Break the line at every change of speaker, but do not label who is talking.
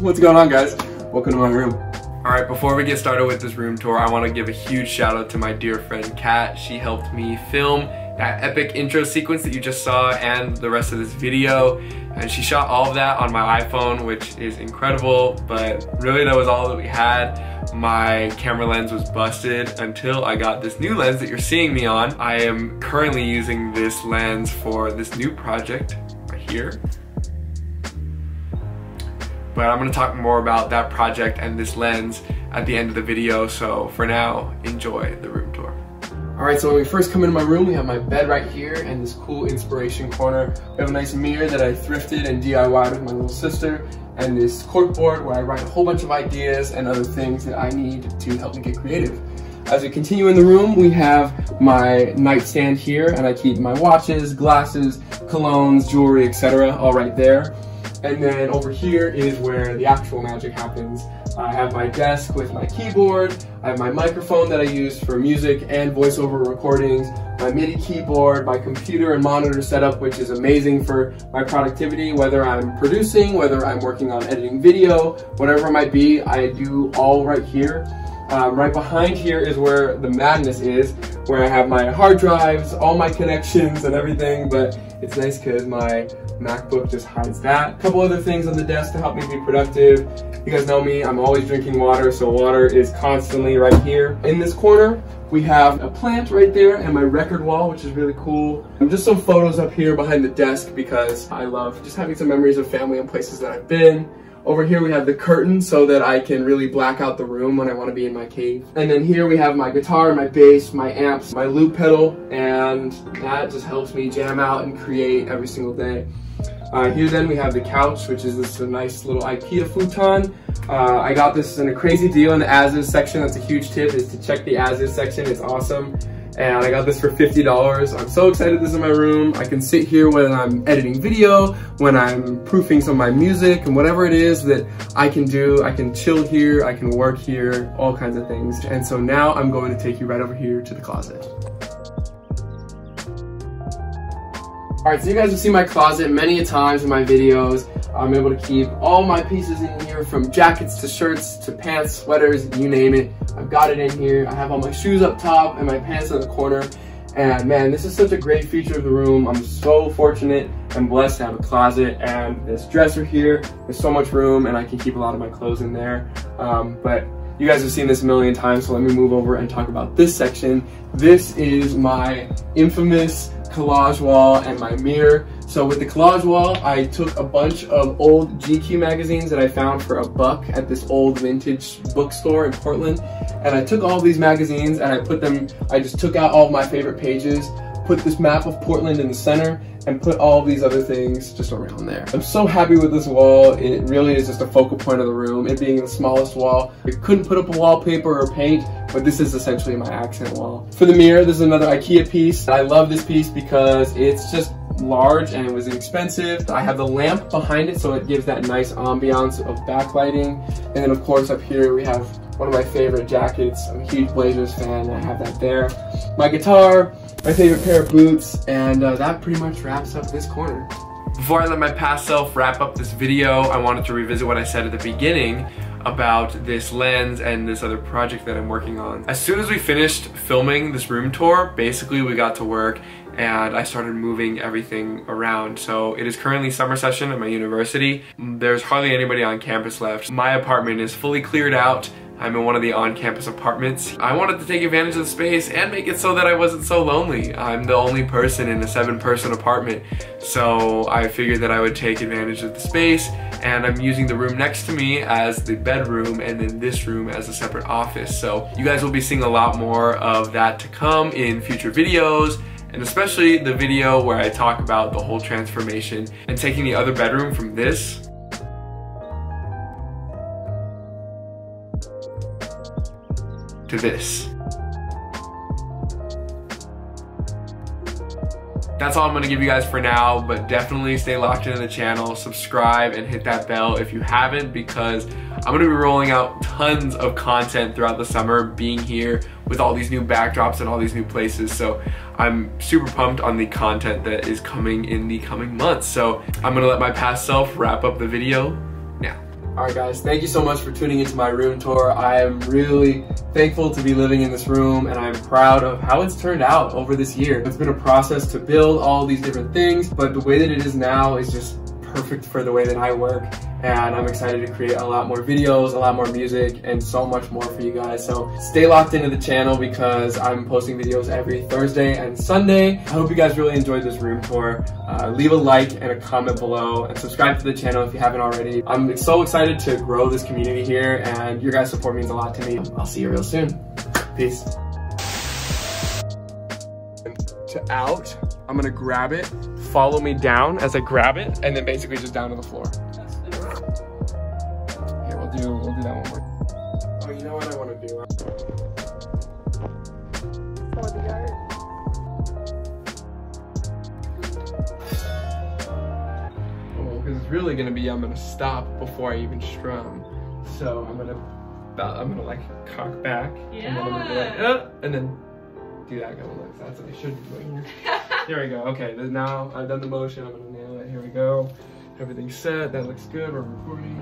What's going on, guys? Welcome to my room.
Alright, before we get started with this room tour, I want to give a huge shout out to my dear friend Kat. She helped me film that epic intro sequence that you just saw and the rest of this video. And she shot all of that on my iPhone, which is incredible, but really that was all that we had. My camera lens was busted until I got this new lens that you're seeing me on. I am currently using this lens for this new project right here. But I'm going to talk more about that project and this lens at the end of the video, so for now, enjoy the room tour.
Alright, so when we first come into my room, we have my bed right here and this cool inspiration corner. We have a nice mirror that I thrifted and DIY'd with my little sister, and this corkboard where I write a whole bunch of ideas and other things that I need to help me get creative. As we continue in the room, we have my nightstand here, and I keep my watches, glasses, colognes, jewelry, etc. all right there. And then over here is where the actual magic happens. I have my desk with my keyboard, I have my microphone that I use for music and voiceover recordings, my MIDI keyboard, my computer and monitor setup, which is amazing for my productivity, whether I'm producing, whether I'm working on editing video, whatever it might be, I do all right here. Right behind here is where the madness is, where I have my hard drives, all my connections and everything, but it's nice because my MacBook just hides that. A couple other things on the desk to help me be productive. You guys know me, I'm always drinking water, so water is constantly right here. In this corner, we have a plant right there and my record wall, which is really cool. And just some photos up here behind the desk because I love just having some memories of family and places that I've been. Over here we have the curtain so that I can really black out the room when I want to be in my cave. And then here we have my guitar, my bass, my amps, my loop pedal, and that just helps me jam out and create every single day. Here then we have the couch, which is this nice little IKEA futon. I got this in a crazy deal in the as-is section. That's a huge tip, is to check the as-is section. It's awesome. And I got this for $50. I'm so excited this is in my room. I can sit here when I'm editing video, when I'm proofing some of my music, and whatever it is that I can do. I can chill here, I can work here, all kinds of things. And so now I'm going to take you right over here to the closet. Alright, so you guys have seen my closet many a times in my videos. I'm able to keep all my pieces in here, from jackets to shirts to pants, sweaters, you name it. I've got it in here. I have all my shoes up top and my pants in the corner. And man, this is such a great feature of the room. I'm so fortunate and blessed to have a closet and this dresser here. There's so much room and I can keep a lot of my clothes in there. But you guys have seen this a million times, so let me move over and talk about this section. This is my infamous collage wall and my mirror. So with the collage wall, I took a bunch of old GQ magazines that I found for $1 at this old vintage bookstore in Portland. And I took all these magazines and I just took out all of my favorite pages, put this map of Portland in the center, and put all of these other things just around there. I'm so happy with this wall. It really is just a focal point of the room, it being the smallest wall. I couldn't put up a wallpaper or paint, but this is essentially my accent wall. For the mirror, this is another IKEA piece. I love this piece because it's just large and it was inexpensive. I have the lamp behind it so it gives that nice ambiance of backlighting. And then of course up here we have one of my favorite jackets. I'm a huge Blazers fan, I have that there. My guitar, my favorite pair of boots, and that pretty much wraps up this corner.
Before I let my past self wrap up this video, I wanted to revisit what I said at the beginning about this lens and this other project that I'm working on. As soon as we finished filming this room tour, basically we got to work and I started moving everything around. So it is currently summer session at my university. There's hardly anybody on campus left. My apartment is fully cleared out. I'm in one of the on-campus apartments. I wanted to take advantage of the space and make it so that I wasn't so lonely. I'm the only person in a 7-person apartment, so I figured that I would take advantage of the space, and I'm using the room next to me as the bedroom and then this room as a separate office. So you guys will be seeing a lot more of that to come in future videos, and especially the video where I talk about the whole transformation and taking the other bedroom from this to this. That's all I'm gonna give you guys for now, but definitely stay locked into the channel, subscribe, and hit that bell if you haven't, because I'm gonna be rolling out tons of content throughout the summer, being here with all these new backdrops and all these new places. So I'm super pumped on the content that is coming in the coming months. So I'm gonna let my past self wrap up the video now.
Alright guys, thank you so much for tuning into my room tour. I am really thankful to be living in this room, and I'm proud of how it's turned out over this year. It's been a process to build all these different things, but the way that it is now is just perfect for the way that I work, and I'm excited to create a lot more videos, a lot more music, and so much more for you guys. So stay locked into the channel because I'm posting videos every Thursday and Sunday. I hope you guys really enjoyed this room tour. Leave a like and a comment below, and subscribe to the channel if you haven't already. I'm so excited to grow this community here, and your guys' support means a lot to me. I'll see you real soon. Peace. To out, I'm gonna grab it, follow me down as I grab it, and then basically just down to the floor. Here, we'll do that one more. Oh, you know what I want to do? Oh, because it's really gonna be, I'm gonna stop before I even strum. So I'm gonna like cock back, and then I'm gonna be like, and then do that going like that's what I should be doing. Here we go. Okay, now I've done the motion. I'm gonna nail it. Here we go. Everything's set. That looks good. We're recording.